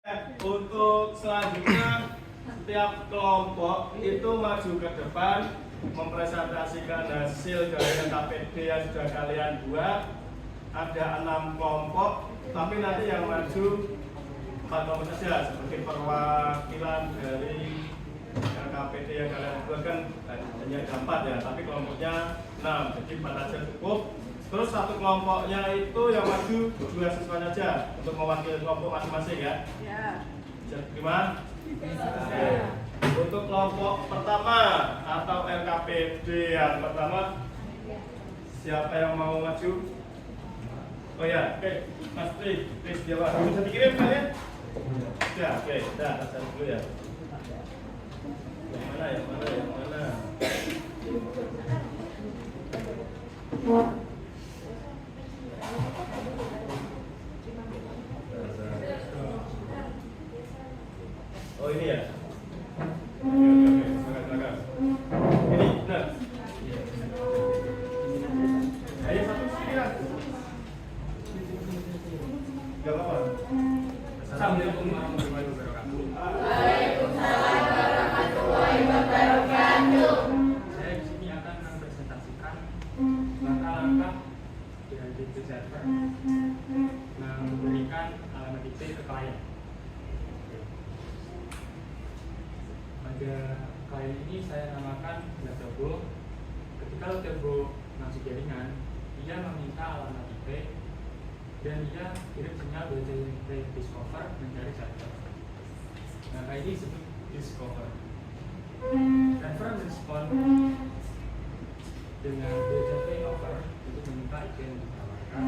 Untuk selanjutnya, setiap kelompok itu maju ke depan mempresentasikan hasil dari KPD yang sudah kalian buat. Ada 6 kelompok, tapi nanti yang maju 4 kelompok saja sebagai perwakilan dari KPD yang kalian buat. Kan hanya ada 4 ya, tapi kelompoknya 6, jadi 4 aja cukup. Terus satu kelompoknya itu yang maju 2 siswa saja untuk mewakili kelompok masing-masing ya. Bisa terima? Untuk kelompok pertama atau LKPD yang pertama, siapa yang mau maju? Oh ya, oke, Mas Tri, please jawab. Bisa dikirim kalian? Ya, oke, dah, saya dulu ya. Yang mana? Oh ini ya. Oke, silakan. Ini benar. Ayo satu sini lah. Gak apa-apa. Assalamualaikum warahmatullahi wabarakatuh. Waalaikumsalam warahmatullahi wabarakatuh. Saya di sini akan mempresentasikan langkah-langkah dari IP server memberikan alamat IP ke klien. Pada klien ini saya namakan Letterbo. Ketika Letterbo masuk jaringan, dia meminta alamat IP dan dia kirim sinyal BCP discover mencari server. Nah, ini disebut discover. Server merespon dengan BCP over untuk meminta IP yang ditawarkan.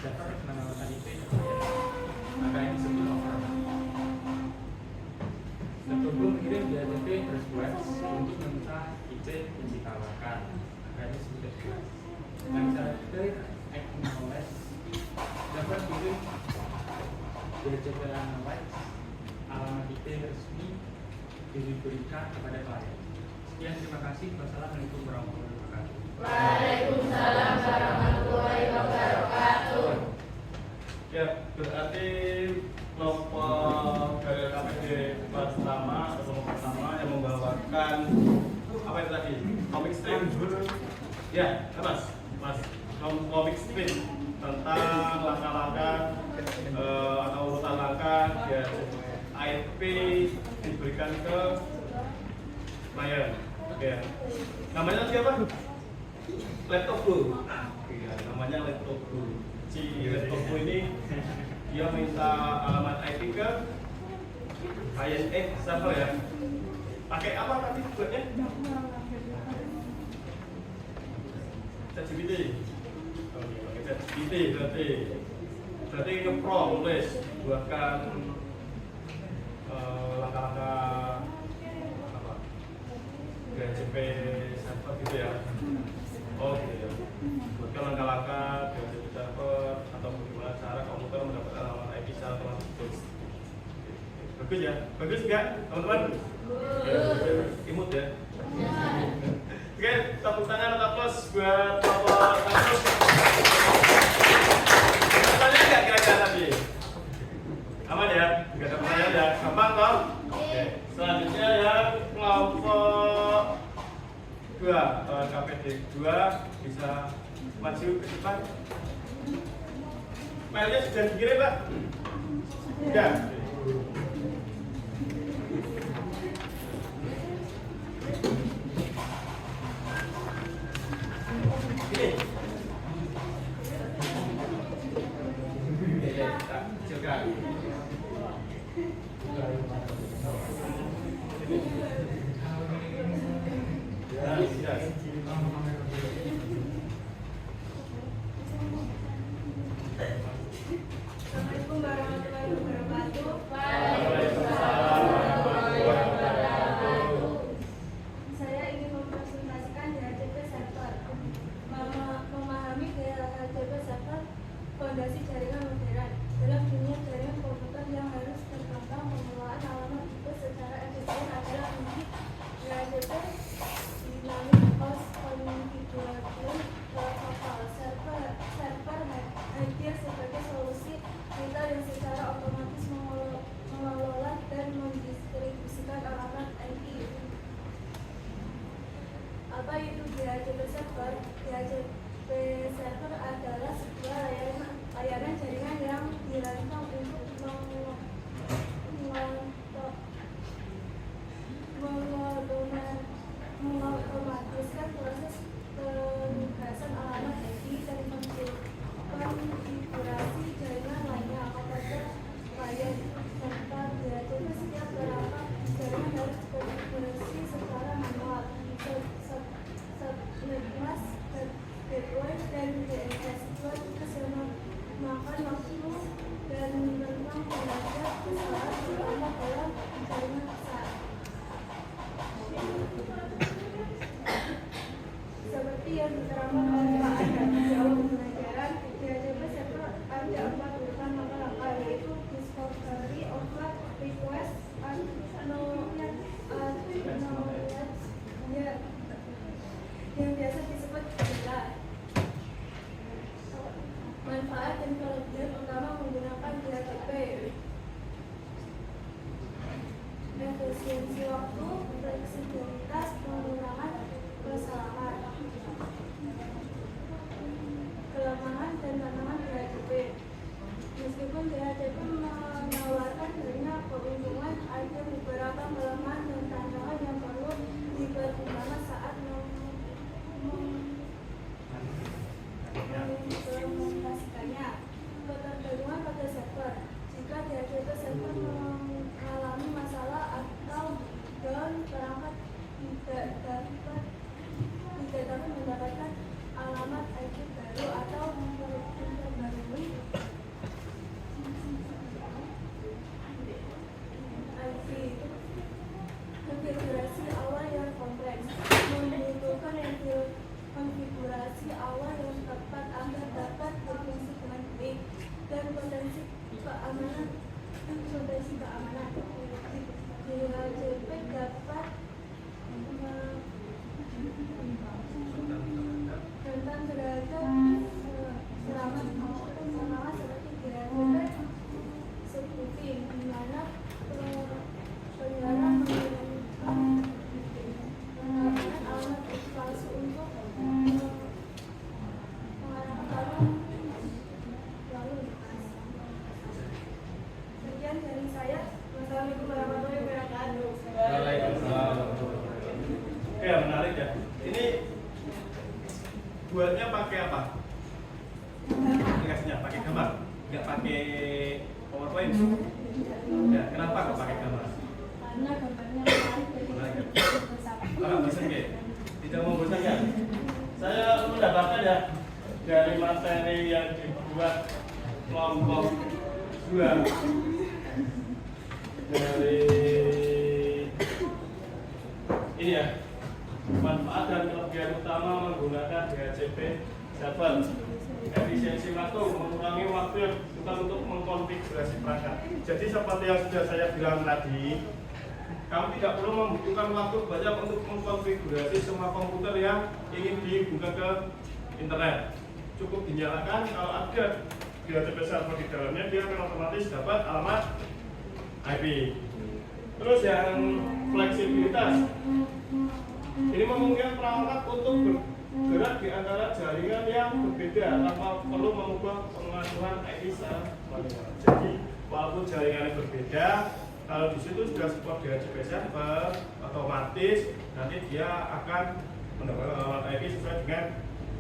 Server menawarkan IP ke klien. Maka ini disebut over. Letterbo mengirim BCP request untuk meminta IP yang ditawarkan. Maka ini disebut request. Dan server acknowledge dapat kirim BCP acknowledge alamat IP resmi diberikan kepada klien. Sekian, terima kasih. Wassalamualaikum warahmatullahi wabarakatuh. Waalaikumsalam warahmatullahi wabarakatuh. Ya, berarti kelompok dari KPD pertama atau kelompok pertama yang membawakan apa itu tadi? Comic strip. Ya, Mas. Comic strip tentang langkah-langkah atau urutan langkah ya IP diberikan ke klien. Oke. Namanya siapa? Laptop Blue. Iya, namanya Laptop Blue. Si Laptop Blue ini dia minta alamat IP ke klien server ya. Pakai apa tadi buatnya? ChatGPT. ChatGPT berarti nge-pro nulis buatkan langkah-langkah apa BCP server gitu ya. Oh gitu ya, buatkan langkah-langkah BCP server atau bagaimana cara komputer mendapatkan alamat IP secara otomatis. Bagus ya, bagus nggak teman-teman? Imut ya. Oke, tepuk tangan atau aplaus buat Bapak Kampus. Pertanyaan nggak kira-kira tadi? Aman ya? Nggak ada pertanyaan ya? Gampang toh? Oke. Selanjutnya yang kelompok 2, KPD 2 bisa maju ke depan. Filenya sudah dikirim, Pak? Sudah. Assalamualaikum warahmatullahi wabarakatuh. Namun DHCP menawarkan banyak keuntungan, ada beberapa kelemahan dan tantangan yang perlu dipertimbangkan saat mengimplementasikannya. Ketergantungan pada server. Jika DHCP server mengalami masalah atau down, perangkat tidak dapat mendapatkan alamat IP baru atau memperbarui IP. Konfigurasi awal yang kompleks membutuhkan konfigurasi awal yang tepat agar dapat berfungsi dengan baik dan potensi keamanan. DHCP dapat tentang beragam serangan seperti DHCP spoofing, di mana penyerang menggunakan alamat palsu untuk mengarahkan lalu lintas. Sekian dari saya. Wassalamualaikum warahmatullahi wabarakatuh. Waalaikumsalam. Oke, menarik ya. Ini buatnya pakai apa? Aplikasinya pakai gambar, nggak pakai PowerPoint. Ya, kenapa kok pakai gambar? Karena gambarnya menarik dari Kalau bosan ya? Tidak membosankan. Saya mendapatkan ya dari materi yang dibuat kelompok 2 dari ini ya, manfaat dan kelebihan utama menggunakan DHCP server. Efisiensi waktu, mengurangi waktu yang bukan untuk mengkonfigurasi perangkat. Jadi seperti yang sudah saya bilang tadi, kamu tidak perlu membutuhkan waktu banyak untuk mengkonfigurasi semua komputer yang ingin dibuka ke internet. Cukup dinyalakan, kalau ada DHCP server di dalamnya, dia akan otomatis dapat alamat IP. Terus yang fleksibilitas, ini memungkinkan perangkat untuk bergerak di antara jaringan yang berbeda tanpa perlu mengubah pengaturan IP secara manual. Jadi walaupun jaringannya berbeda, kalau di situ sudah support DHCP server, otomatis nanti dia akan mendapatkan alamat IP sesuai dengan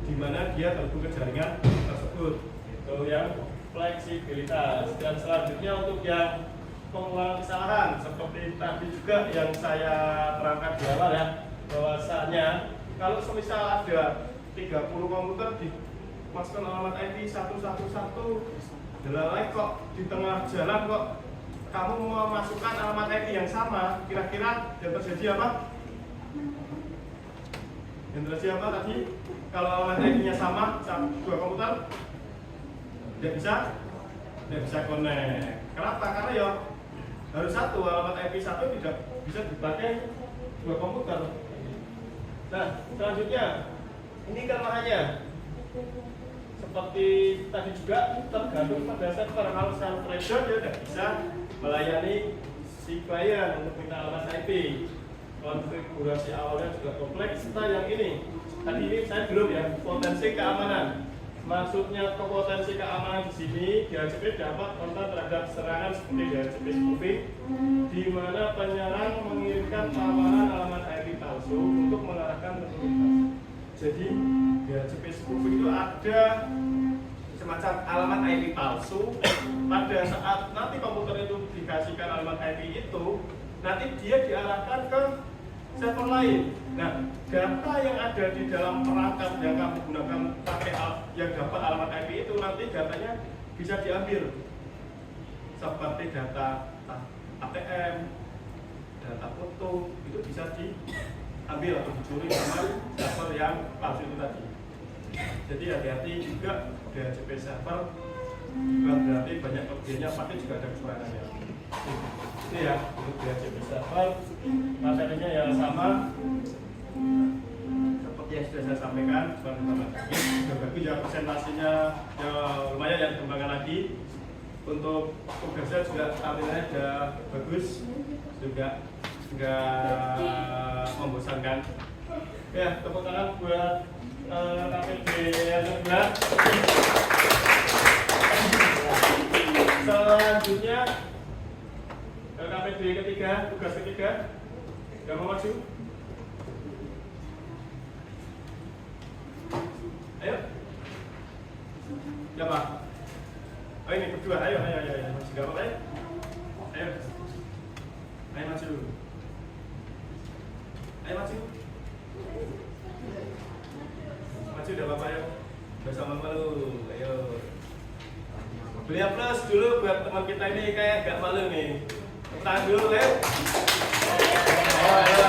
di mana dia terhubung ke jaringan tersebut. Itu yang fleksibilitas. Dan selanjutnya untuk yang pengulangan kesalahan, seperti tadi juga yang saya terangkan di awal ya, bahwasanya kalau semisal ada 30 komputer dimasukkan alamat IP 111, delay kok di tengah jalan kok kamu memasukkan alamat IP yang sama, kira-kira yang terjadi apa? Yang terjadi apa tadi? Kalau alamat IP-nya sama, 2 komputer tidak bisa connect. Kenapa? Karena ya harus satu, alamat IP 1 tidak bisa dipakai 2 komputer. Nah, selanjutnya ini kelemahannya seperti tadi juga tergantung pada server. Kalau server dia tidak bisa melayani si klien untuk minta alamat IP. Konfigurasi awalnya juga kompleks. Nah, yang ini tadi ini saya belum ya, potensi keamanan. Maksudnya potensi keamanan di sini DHCP dapat kontak terhadap serangan seperti DHCP spoofing, di mana penyerang mengirimkan tawaran alamat IP palsu untuk mengarahkan komunitas. Jadi DHCP spoofing itu ada semacam alamat IP palsu. Pada saat nanti komputer itu dikasihkan alamat IP itu, nanti dia diarahkan ke server lain. Nah, data yang ada di dalam perangkat yang kamu gunakan pakai yang dapat alamat IP itu nanti datanya bisa diambil, seperti data ATM, data foto itu bisa diambil atau dicuri sama server yang palsu itu tadi. Jadi hati-hati juga DHCP server, bukan berarti banyak kelebihannya, pasti juga ada kekurangannya. Itu ya untuk DHCP server, materinya yang sama seperti yang sudah saya sampaikan. Teman-teman sudah bagus ya presentasinya, ya lumayan ya, kembangkan lagi. Untuk tugasnya juga tampilnya sudah bagus, juga nggak membosankan. Ya, tepuk tangan buat KPD yang kedua. Ide ketiga, tugas ketiga. Yang mau maju? Ayo. Siapa? Oh ini berdua, ayo. Maju gak apa-apa ya? Ayo. Ayo maju. Ayo maju. Maju udah apa-apa ya? Udah sama malu. Ayo. Beli plus dulu buat teman kita ini kayak gak malu nih. Tangan dulu ya. Ayo.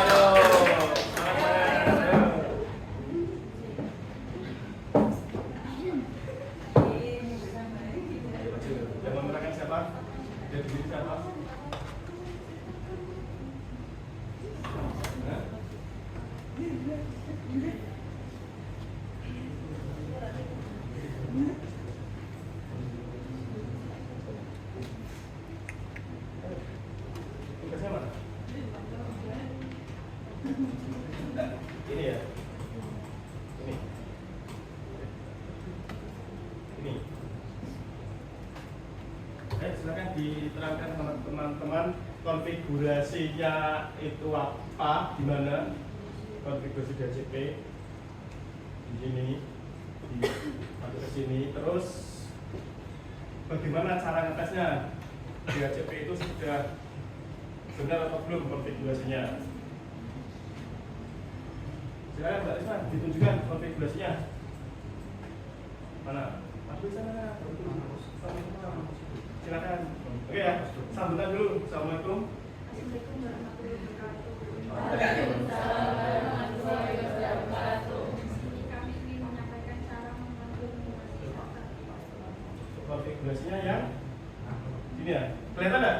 Yang memenangkan siapa? Yang diri siapa? Hah? Tugasnya mana? Ini ya? Ini. Silakan diterangkan sama teman-teman konfigurasinya itu apa, gimana konfigurasi DHCP di sini, masuk ke sini, terus bagaimana cara ngetesnya DHCP itu sudah benar atau belum konfigurasinya. Silakan Mbak Risma, ditunjukkan konfigurasinya. Mana? Aku di sana. Silakan. Oke ya, sambutan dulu. Assalamualaikum. Assalamualaikum warahmatullahi wabarakatuh. Waalaikumsalam warahmatullahi wabarakatuh. Kami ingin menyampaikan cara mengonfirmasi data. Konfigurasinya yang ini ya. Kelihatan nggak?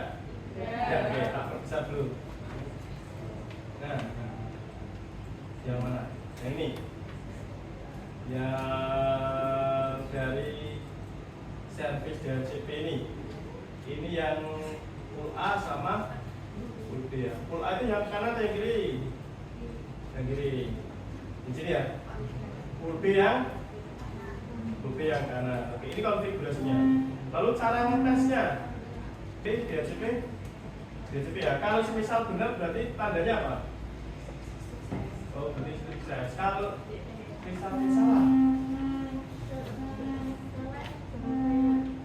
Ya, oke, tak perbesar dulu. Nah, yang mana? Yang ini. Yang dari service DHCP ini. Ini yang pool A sama pool B ya. Pool A itu yang kanan atau yang kiri? Yang kiri. Di sini ya. Pool B yang kanan. Oke, ini konfigurasinya. Lalu cara ngetesnya. Oke, DHCP ya. Kalau semisal benar berarti tandanya apa? Oh, berarti sukses. Kalau misal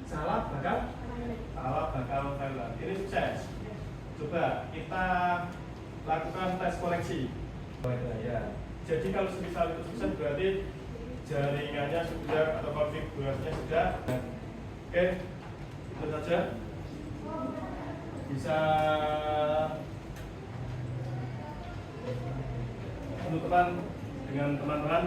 salah bakal fail. Ini sukses. Coba kita lakukan tes koneksi. Ya. Jadi kalau semisal itu sukses berarti jaringannya sudah atau konfigurasinya sudah. Oke, itu saja. Bisa penutupan dengan teman-teman.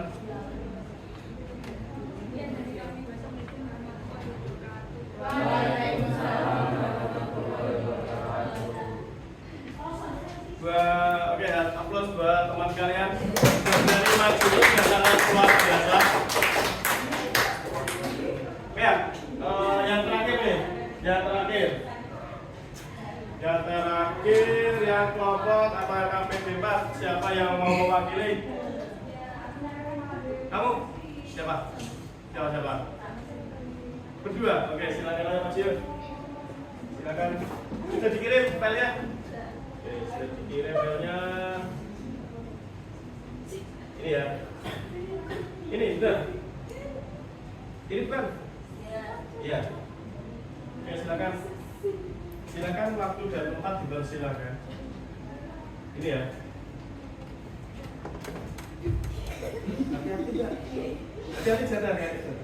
Oke, aplaus buat teman kalian dari maju yang sangat luar biasa. Oke ya, yang terakhir nih, yang kelompok apa KPB 4, siapa yang mau mewakili? Kamu? Siapa? Berdua? Oke, silakan aja Mas Yus. Silakan. Sudah dikirim filenya? Oke, sudah dikirim filenya. Ini ya. Ini sudah. Ini bukan? Iya. Oke, silakan. Silakan waktu dan tempat dipersilakan. Ini ya. Hati-hati jatuh, hati-hati.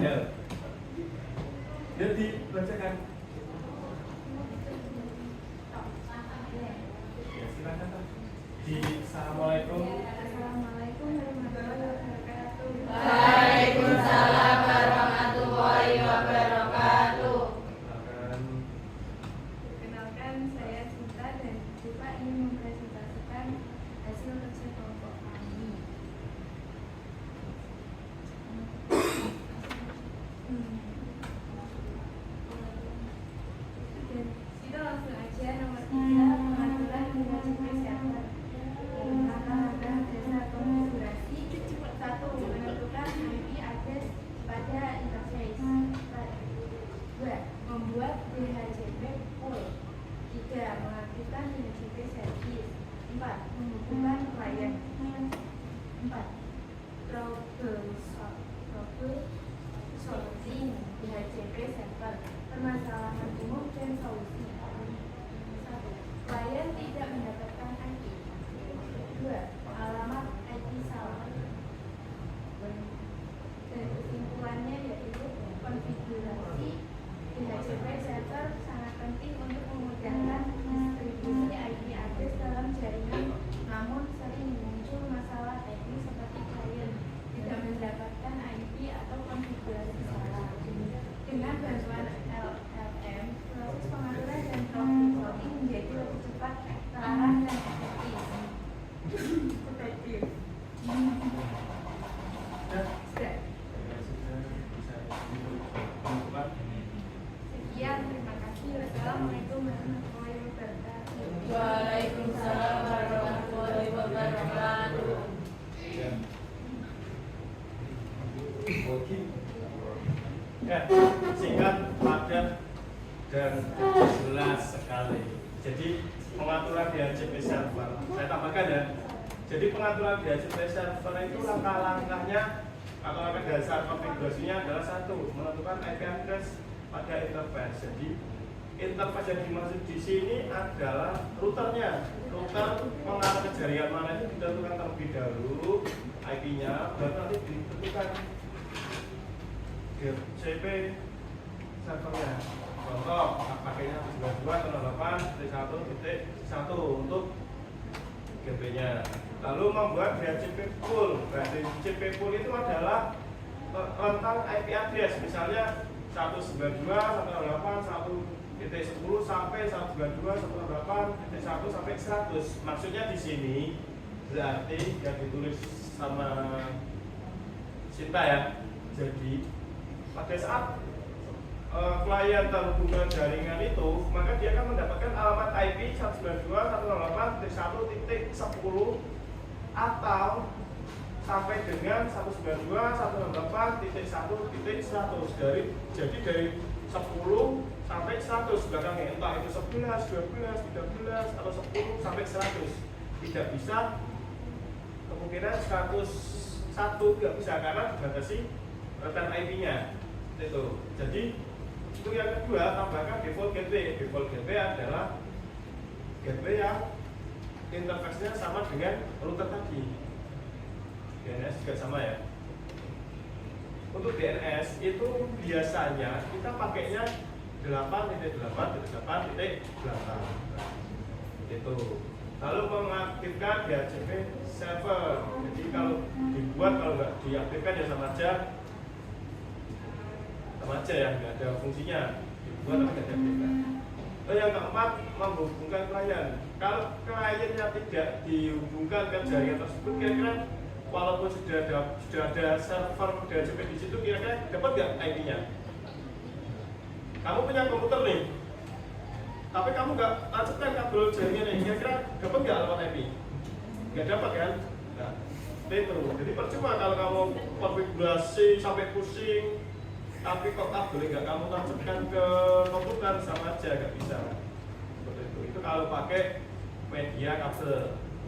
Ya. Jadi bacakan. Ya, silakan. Di Assalamualaikum. Assalamualaikum warahmatullahi wabarakatuh. Waalaikumsalam warahmatullahi wabarakatuh. Silakan. Perkenalkan, saya Sinta dan Bapak ingin mempresentasikan hasil kerja kelompok kami. Ya, singkat, padat, dan jelas sekali. Jadi pengaturan DHCP server, saya tambahkan ya. Jadi pengaturan DHCP server itu langkah-langkahnya atau langkah dasar konfigurasinya adalah satu, menentukan IP address pada interface. Jadi interface yang dimaksud di sini adalah routernya. Router mengarah ke jaringan mana itu ditentukan terlebih dahulu IP-nya, baru nanti ditentukan DHCP servernya. Contoh, pakainya 92.168.1.1 untuk GP-nya. Lalu membuat DHCP pool. DHCP pool itu adalah rentang IP address, misalnya 192.168.1.10 sampai 192.168.1 sampai 100. Maksudnya di sini berarti yang ditulis sama Sinta ya. Jadi pada saat klien terhubung ke jaringan itu, maka dia akan mendapatkan alamat IP 192.168.1.10 atau sampai dengan 192.168.1.100 jadi dari 10 sampai 100 belakangnya, entah itu 11, 12, 13 atau 10 sampai 100. Tidak bisa kemungkinan 101 tidak bisa karena dibatasi rentan IP-nya itu. Jadi itu yang kedua, tambahkan default gateway. Default gateway adalah gateway yang interface-nya sama dengan router tadi. DNS juga sama ya. Untuk DNS itu biasanya kita pakainya 8.8.8.8 itu. Lalu mengaktifkan DHCP server. Jadi kalau dibuat, kalau nggak diaktifkan ya sama aja ya, nggak ada fungsinya. Dibuat tapi nggak diaktifkan. Lalu yang keempat, menghubungkan klien. Kalau kliennya tidak dihubungkan ke jaringan tersebut, kira-kira walaupun sudah ada server DHCP di situ, kira-kira dapat nggak IP-nya? Kamu punya komputer nih, tapi kamu nggak tancapkan kabel jaringan nih, kira-kira dapat nggak alamat IP? Nggak dapat kan? Nah, itu. Jadi percuma kalau kamu konfigurasi sampai pusing, tapi kok kabel nggak kamu tancapkan ke komputer, sama aja nggak bisa. Seperti itu. Itu kalau pakai media kabel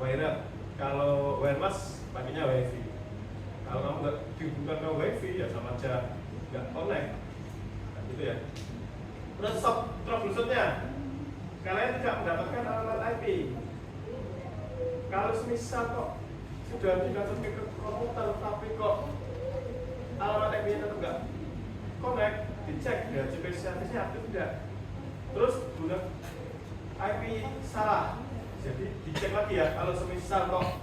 wired. Kalau wireless pakainya wifi. Kalau kamu nggak dihubungkan ke wifi ya sama aja nggak connect. Nah, gitu ya. Terus troubleshootnya, kalian tidak mendapatkan alamat IP. Kalau semisal kok sudah dikasih ke komputer tapi kok alamat IP-nya tetap nggak connect, dicek DHCP service-nya aktif tidak. Terus guna IP salah, jadi dicek lagi ya. Kalau semisal kok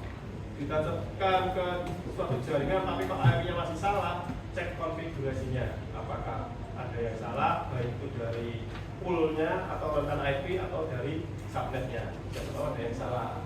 ditancapkan ke suatu jaringan tapi kok IP-nya masih salah, cek konfigurasinya apakah ada yang salah, baik itu dari poolnya atau rentan IP atau dari subnetnya. Jangan tahu ada yang salah.